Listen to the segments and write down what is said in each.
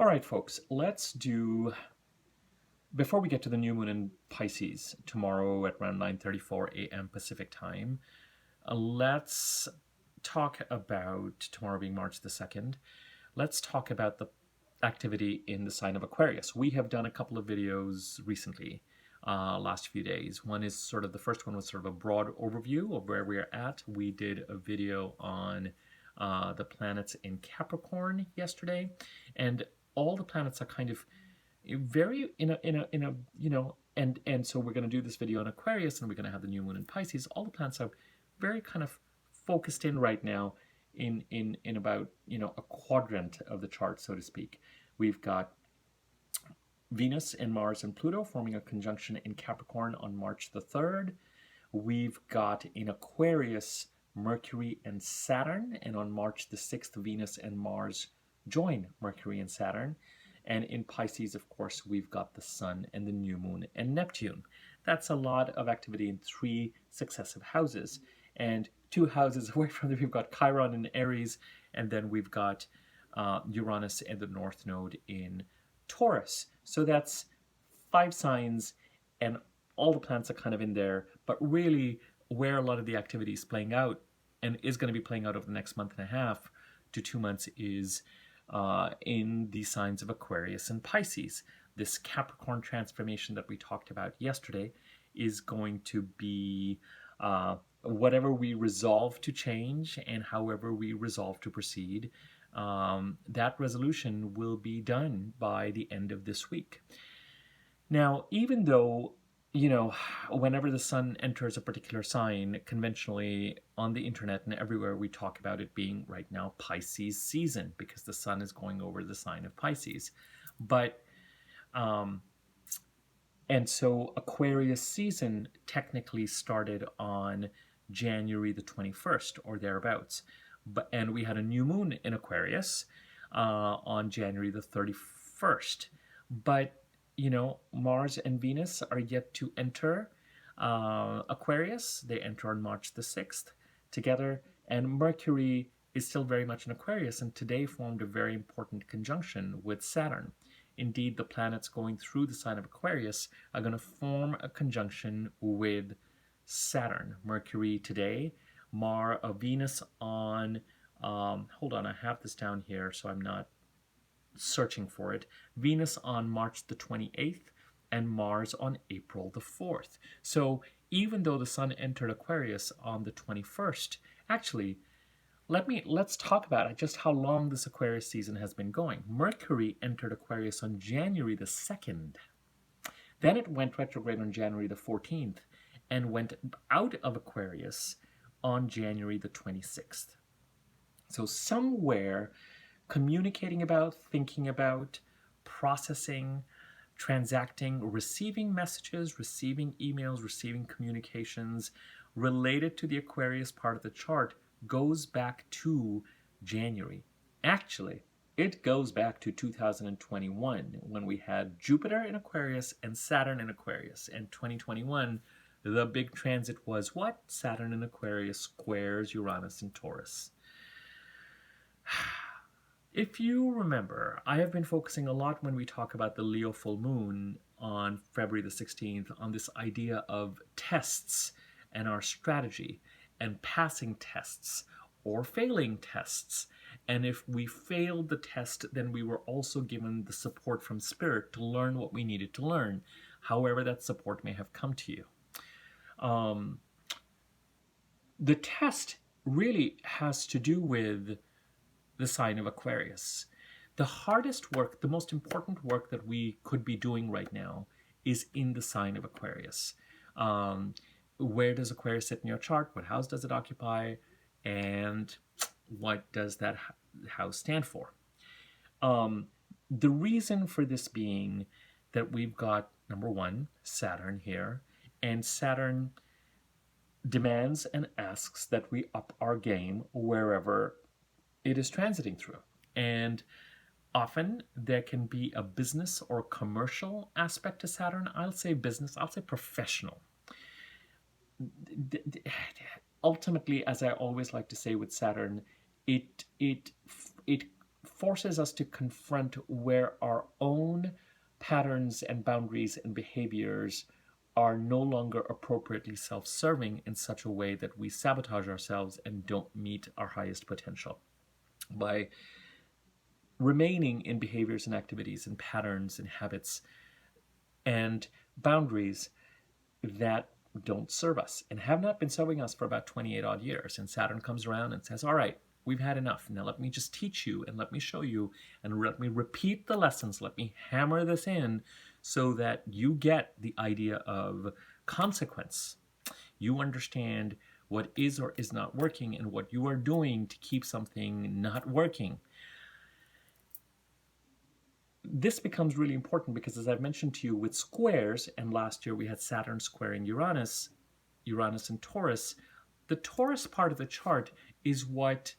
All right, folks, before we get to the new moon in Pisces tomorrow at around 9:34 a.m. Pacific time, let's talk about, tomorrow being March the 2nd, let's talk about the activity in the sign of Aquarius. We have done a couple of videos recently, last few days. The first one was sort of a broad overview of where we're at. We did a video on the planets in Capricorn yesterday, and all the planets are kind of very and so we're going to do this video on Aquarius, and we're going to have the new moon in Pisces. All the planets are very kind of focused in right now in about a quadrant of the chart, so to speak. We've got Venus and Mars and Pluto forming a conjunction in Capricorn on March the 3rd. We've got in Aquarius Mercury and Saturn, and on March the 6th Venus and Mars join Mercury and Saturn. And in Pisces, of course, we've got the Sun and the new moon and Neptune. That's a lot of activity in 3 successive houses. And 2 houses away from them, we've got Chiron in Aries, and then we've got Uranus and the North Node in Taurus. So that's 5 signs, and all the planets are kind of in there. But really, where a lot of the activity is playing out, and is going to be playing out over the next month and a half to 2 months, is in the signs of Aquarius and Pisces. This Capricorn transformation that we talked about yesterday is going to be whatever we resolve to change and however we resolve to proceed. That resolution will be done by the end of this week. Now, even though whenever the sun enters a particular sign, conventionally on the internet and everywhere we talk about it being right now Pisces season, because the sun is going over the sign of Pisces. But and so Aquarius season technically started on January the 21st or thereabouts. And we had a new moon in Aquarius on January the 31st. But Mars and Venus are yet to enter Aquarius. They enter on March the 6th together, and Mercury is still very much in Aquarius, and today formed a very important conjunction with Saturn. Indeed, the planets going through the sign of Aquarius are going to form a conjunction with Saturn. Mercury today, Venus on, hold on, I have this down here, so I'm not searching for it. Venus on March the 28th and Mars on April the 4th. So even though the sun entered Aquarius on the 21st, actually, let's talk about just how long this Aquarius season has been going. Mercury entered Aquarius on January the 2nd. Then it went retrograde on January the 14th and went out of Aquarius on January the 26th. So somewhere communicating about, thinking about, processing, transacting, receiving messages, receiving emails, receiving communications related to the Aquarius part of the chart goes back to January. Actually, it goes back to 2021 when we had Jupiter in Aquarius and Saturn in Aquarius. And 2021, the big transit was what? Saturn in Aquarius squares Uranus in Taurus. If you remember, I have been focusing a lot when we talk about the Leo full moon on February the 16th on this idea of tests and our strategy and passing tests or failing tests. And if we failed the test, then we were also given the support from Spirit to learn what we needed to learn, however that support may have come to you. The test really has to do with the sign of Aquarius. The hardest work, the most important work that we could be doing right now is in the sign of Aquarius. Where does Aquarius sit in your chart? What house does it occupy? And what does that house stand for? The reason for this being that we've got, number one, Saturn here, and Saturn demands and asks that we up our game wherever it is transiting through. And often there can be a business or commercial aspect to Saturn. I'll say business, I'll say professional. Ultimately, as I always like to say with Saturn, it forces us to confront where our own patterns and boundaries and behaviors are no longer appropriately self-serving in such a way that we sabotage ourselves and don't meet our highest potential. By remaining in behaviors and activities and patterns and habits and boundaries that don't serve us and have not been serving us for about 28 odd years. And Saturn comes around and says, all right, we've had enough. Now let me just teach you and let me show you and let me repeat the lessons. Let me hammer this in so that you get the idea of consequence. You understand what is or is not working and what you are doing to keep something not working. This becomes really important because, as I've mentioned to you, with squares, and last year we had Saturn squaring Uranus, Uranus and Taurus, the Taurus part of the chart is what,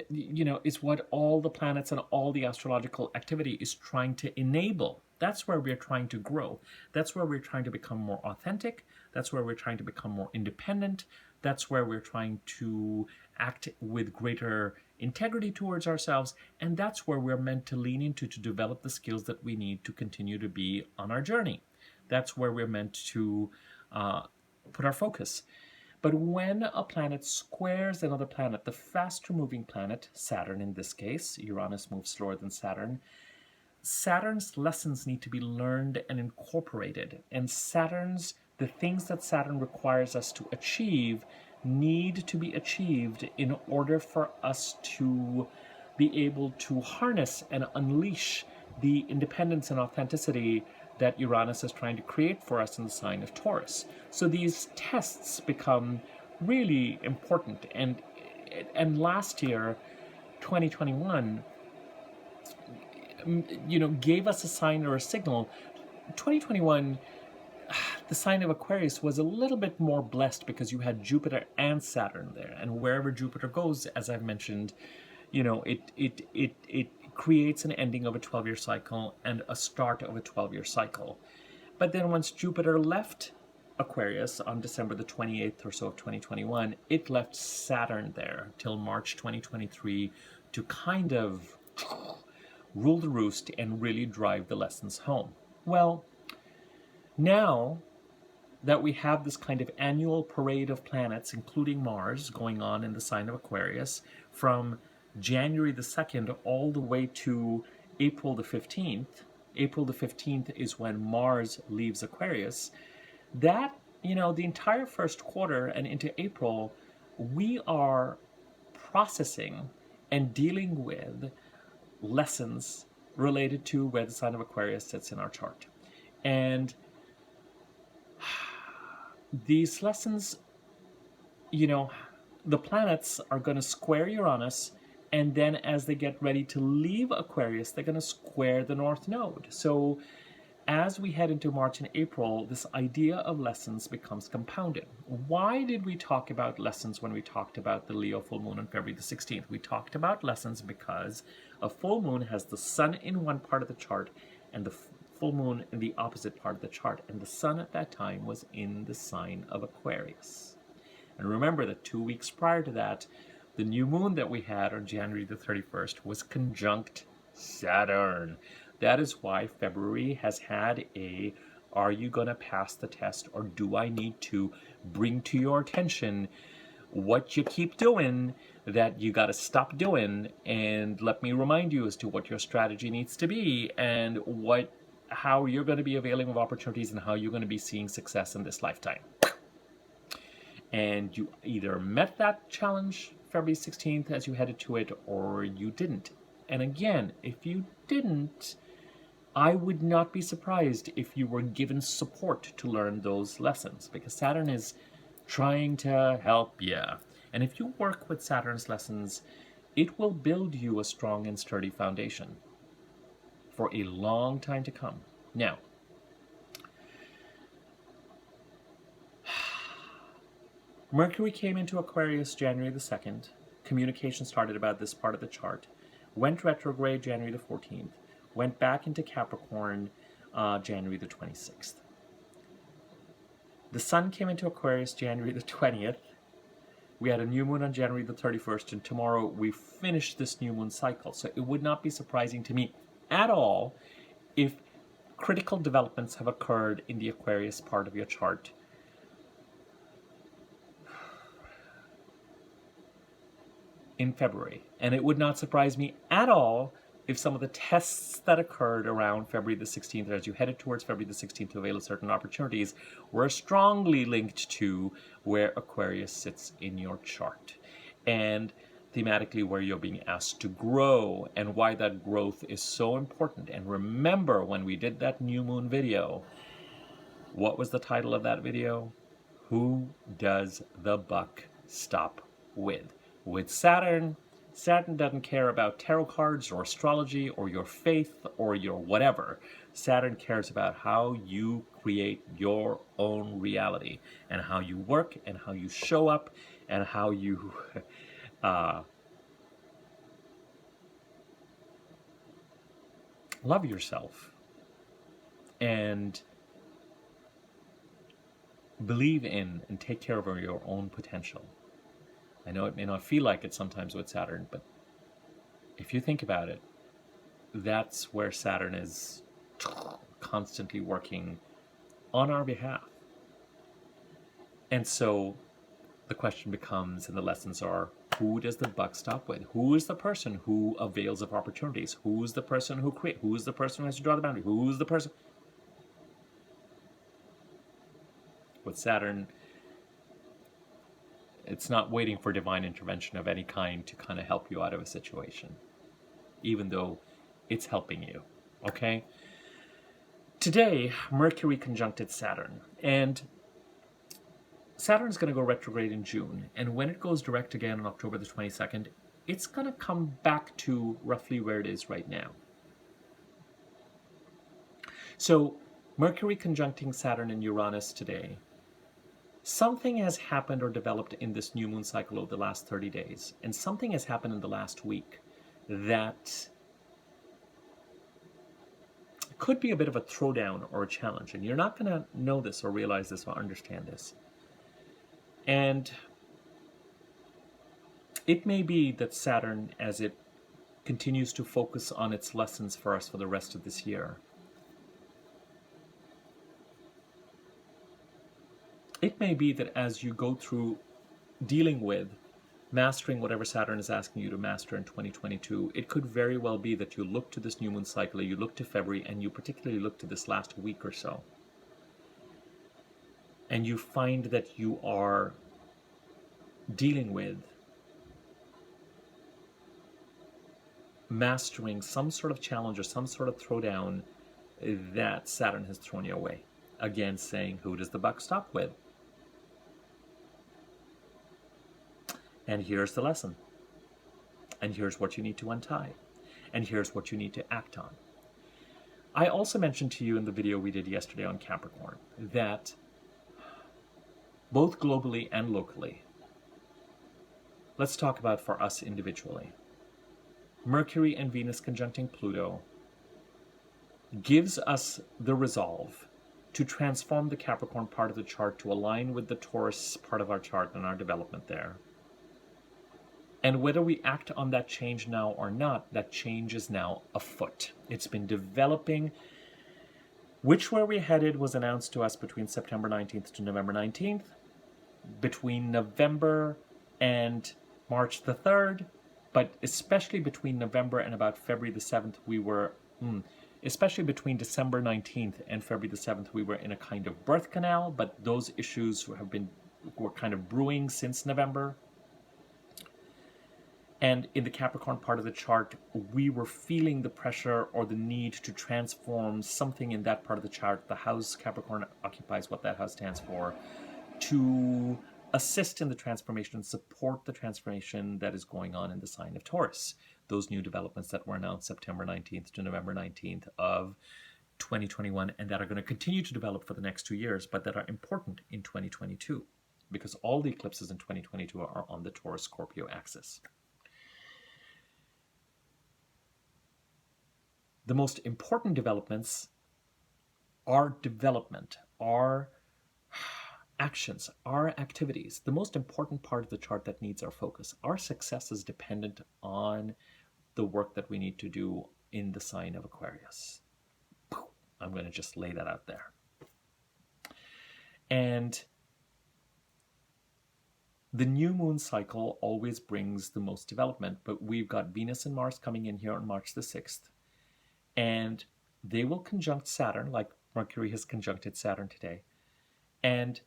is what all the planets and all the astrological activity is trying to enable. That's where we're trying to grow. That's where we're trying to become more authentic. That's where we're trying to become more independent. That's where we're trying to act with greater integrity towards ourselves. And that's where we're meant to lean into to develop the skills that we need to continue to be on our journey. That's where we're meant to put our focus. But when a planet squares another planet, the faster moving planet, Saturn in this case, Uranus moves slower than Saturn, Saturn's lessons need to be learned and incorporated. And the things that Saturn requires us to achieve need to be achieved in order for us to be able to harness and unleash the independence and authenticity that Uranus is trying to create for us in the sign of Taurus. So these tests become really important. And last year, 2021, gave us a sign or a signal. 2021, the sign of Aquarius was a little bit more blessed because you had Jupiter and Saturn there. And wherever Jupiter goes, as I've mentioned, it creates an ending of a 12-year cycle and a start of a 12-year cycle. But then once Jupiter left Aquarius on December the 28th or so of 2021, it left Saturn there till March 2023 to kind of rule the roost and really drive the lessons home. Well, now that we have this kind of annual parade of planets, including Mars, going on in the sign of Aquarius from January the 2nd all the way to April the 15th. April the 15th is when Mars leaves Aquarius. That, the entire first quarter and into April, we are processing and dealing with lessons related to where the sign of Aquarius sits in our chart. And these lessons, the planets are going to square Uranus, and then as they get ready to leave Aquarius, they're going to square the North Node. So as we head into March and April, this idea of lessons becomes compounded. Why did we talk about lessons when we talked about the Leo full moon on February the 16th? We talked about lessons because a full moon has the sun in one part of the chart and the full moon in the opposite part of the chart. And the sun at that time was in the sign of Aquarius. And remember that 2 weeks prior to that, the new moon that we had on January the 31st was conjunct Saturn. That is why February has had are you going to pass the test, or do I need to bring to your attention what you keep doing that you got to stop doing, and let me remind you as to what your strategy needs to be and how you're going to be availing of opportunities and how you're going to be seeing success in this lifetime. And you either met that challenge February 16th as you headed to it, or you didn't. And again, if you didn't, I would not be surprised if you were given support to learn those lessons, because Saturn is trying to help you. And if you work with Saturn's lessons, it will build you a strong and sturdy foundation for a long time to come. Now, Mercury came into Aquarius January the 2nd. Communication started about this part of the chart. Went retrograde January the 14th. Went back into Capricorn January the 26th. The Sun came into Aquarius January the 20th. We had a new moon on January the 31st, and tomorrow we finish this new moon cycle. So it would not be surprising to me at all if critical developments have occurred in the Aquarius part of your chart in February. And it would not surprise me at all if some of the tests that occurred around February the 16th, as you headed towards February the 16th to avail of certain opportunities, were strongly linked to where Aquarius sits in your chart. And thematically where you're being asked to grow and why that growth is so important. And remember when we did that new moon video, what was the title of that video? Who does the buck stop with? With Saturn, Saturn doesn't care about tarot cards or astrology or your faith or your whatever. Saturn cares about how you create your own reality and how you work and how you show up and how you love yourself and believe in and take care of your own potential. I know it may not feel like it sometimes with Saturn, but if you think about it, that's where Saturn is constantly working on our behalf. And so the question becomes, and the lessons are, who does the buck stop with? Who is the person who avails of opportunities? Who's the person who creates? Who's the person who has to draw the boundary? Who's the person? With Saturn, it's not waiting for divine intervention of any kind to kind of help you out of a situation, even though it's helping you, okay? Today, Mercury conjuncted Saturn, and Saturn's going to go retrograde in June, and when it goes direct again on October the 22nd, it's going to come back to roughly where it is right now. So, Mercury conjuncting Saturn and Uranus today, something has happened or developed in this new moon cycle over the last 30 days, and something has happened in the last week that could be a bit of a throwdown or a challenge, and you're not going to know this or realize this or understand this. And it may be that Saturn, as it continues to focus on its lessons for us for the rest of this year, it may be that as you go through dealing with mastering whatever Saturn is asking you to master in 2022, it could very well be that you look to this new moon cycle, you look to February, and you particularly look to this last week or so, and you find that you are dealing with mastering some sort of challenge or some sort of throwdown that Saturn has thrown you away. Again, saying, who does the buck stop with? And here's the lesson. And here's what you need to untie. And here's what you need to act on. I also mentioned to you in the video we did yesterday on Capricorn that both globally and locally, let's talk about for us individually, Mercury and Venus conjuncting Pluto gives us the resolve to transform the Capricorn part of the chart to align with the Taurus part of our chart and our development there. And whether we act on that change now or not, that change is now afoot. It's been developing. Which way we're headed was announced to us between September 19th to November 19th. Between November and March the 3rd, but especially between November and about February the 7th, we were, especially between December 19th and February the 7th, we were in a kind of birth canal, but those issues were kind of brewing since November. And in the Capricorn part of the chart, we were feeling the pressure or the need to transform something in that part of the chart. The house Capricorn occupies what that house stands for, to assist in the transformation and support the transformation that is going on in the sign of Taurus. Those new developments that were announced September 19th to November 19th of 2021, and that are going to continue to develop for the next 2 years, but that are important in 2022, because all the eclipses in 2022 are on the Taurus-Scorpio axis. The most important developments are actions, our activities, the most important part of the chart that needs our focus. Our success is dependent on the work that we need to do in the sign of Aquarius. I'm going to just lay that out there. And the new moon cycle always brings the most development, but we've got Venus and Mars coming in here on March the 6th, and they will conjunct Saturn, like Mercury has conjuncted Saturn today, and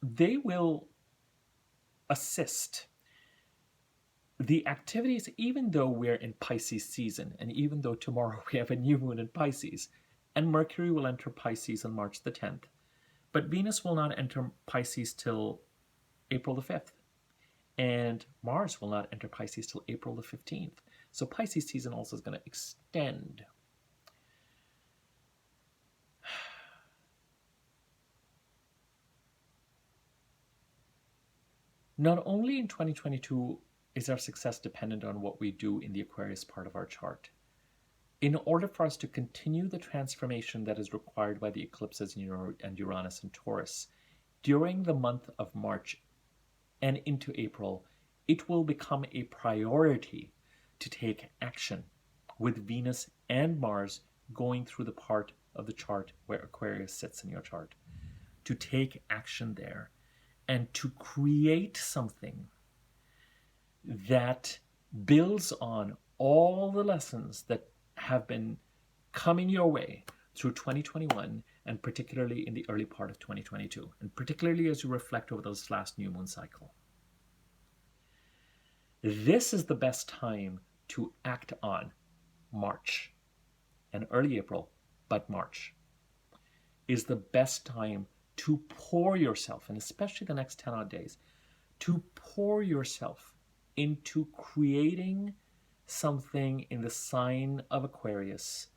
they will assist the activities, even though we're in Pisces season, and even though tomorrow we have a new moon in Pisces, and Mercury will enter Pisces on March the 10th. But Venus will not enter Pisces till April the 5th. And Mars will not enter Pisces till April the 15th. So Pisces season also is going to extend. Not only in 2022 is our success dependent on what we do in the Aquarius part of our chart. In order for us to continue the transformation that is required by the eclipses and Uranus and Taurus, during the month of March and into April, it will become a priority to take action with Venus and Mars going through the part of the chart where Aquarius sits in your chart. To take action there and to create something that builds on all the lessons that have been coming your way through 2021 and particularly in the early part of 2022, and particularly as you reflect over this last new moon cycle. This is the best time to act on March and early April, but March is the best time to pour yourself, and especially the next 10 odd days, to pour yourself into creating something in the sign of Aquarius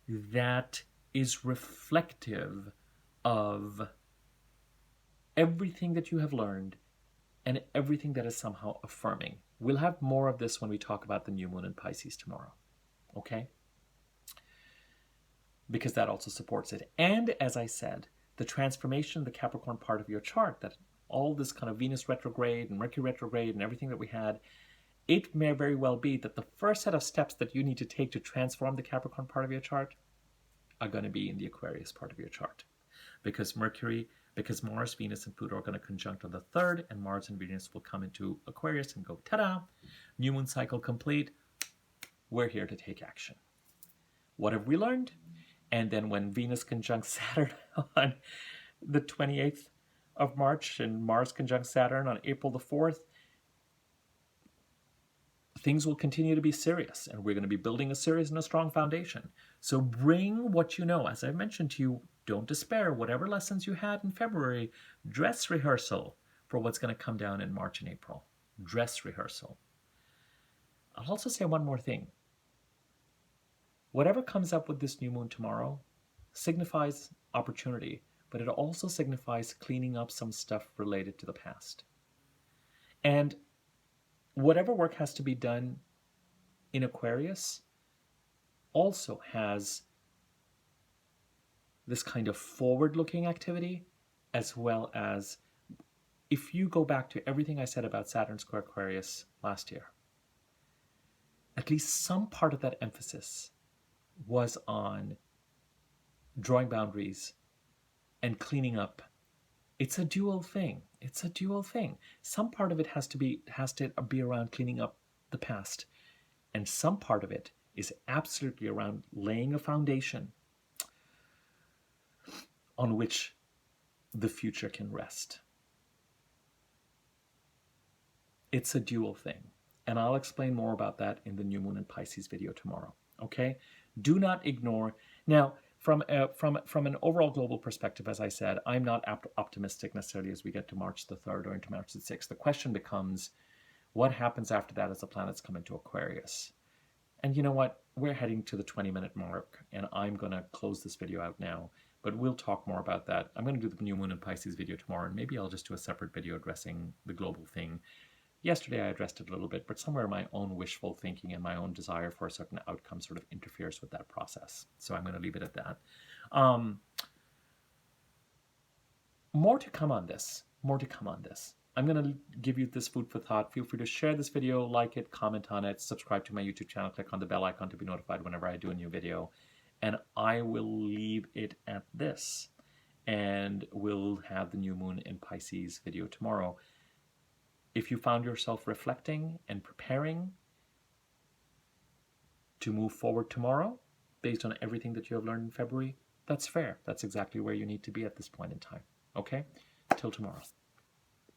that is reflective of everything that you have learned and everything that is somehow affirming. We'll have more of this when we talk about the new moon in Pisces tomorrow, okay? Because that also supports it. And as I said, the transformation, the Capricorn part of your chart, that all this kind of Venus retrograde and Mercury retrograde and everything that we had, it may very well be that the first set of steps that you need to take to transform the Capricorn part of your chart are going to be in the Aquarius part of your chart. Because Mars, Venus, and Pluto are going to conjunct on the 3rd, and Mars and Venus will come into Aquarius and go, ta-da, new moon cycle complete. We're here to take action. What have we learned? And then when Venus conjuncts Saturn on the 28th of March and Mars conjuncts Saturn on April the 4th, things will continue to be serious, and we're going to be building a serious and a strong foundation. So bring what you know. As I mentioned to you, don't despair. Whatever lessons you had in February, dress rehearsal for what's going to come down in March and April. Dress rehearsal. I'll also say one more thing. Whatever comes up with this new moon tomorrow signifies opportunity, but it also signifies cleaning up some stuff related to the past. And whatever work has to be done in Aquarius also has this kind of forward-looking activity, as well as, if you go back to everything I said about Saturn square Aquarius last year, at least some part of that emphasis was on drawing boundaries and cleaning up. It's a dual thing. It's a dual thing. Some part of it has to be around cleaning up the past, and some part of it is absolutely around laying a foundation on which the future can rest. It's a dual thing, and I'll explain more about that in the new moon in Pisces video tomorrow. Okay? Do not ignore. Now, from an overall global perspective, as I said, I'm not optimistic necessarily as we get to March the 3rd or into March the 6th. The question becomes, what happens after that as the planets come into Aquarius? And you know what? We're heading to the 20-minute mark, and I'm going to close this video out now, but we'll talk more about that. I'm going to do the new moon in Pisces video tomorrow, and maybe I'll just do a separate video addressing the global thing. Yesterday I addressed it a little bit, but somewhere my own wishful thinking and my own desire for a certain outcome sort of interferes with that process. So I'm going to leave it at that. more to come on this. More to come on this. I'm going to give you this food for thought. Feel free to share this video, like it, comment on it, subscribe to my YouTube channel, click on the bell icon to be notified whenever I do a new video. And I will leave it at this. And we'll have the new moon in Pisces video tomorrow. If you found yourself reflecting and preparing to move forward tomorrow, based on everything that you have learned in February, that's fair. That's exactly where you need to be at this point in time. Okay? Till tomorrow.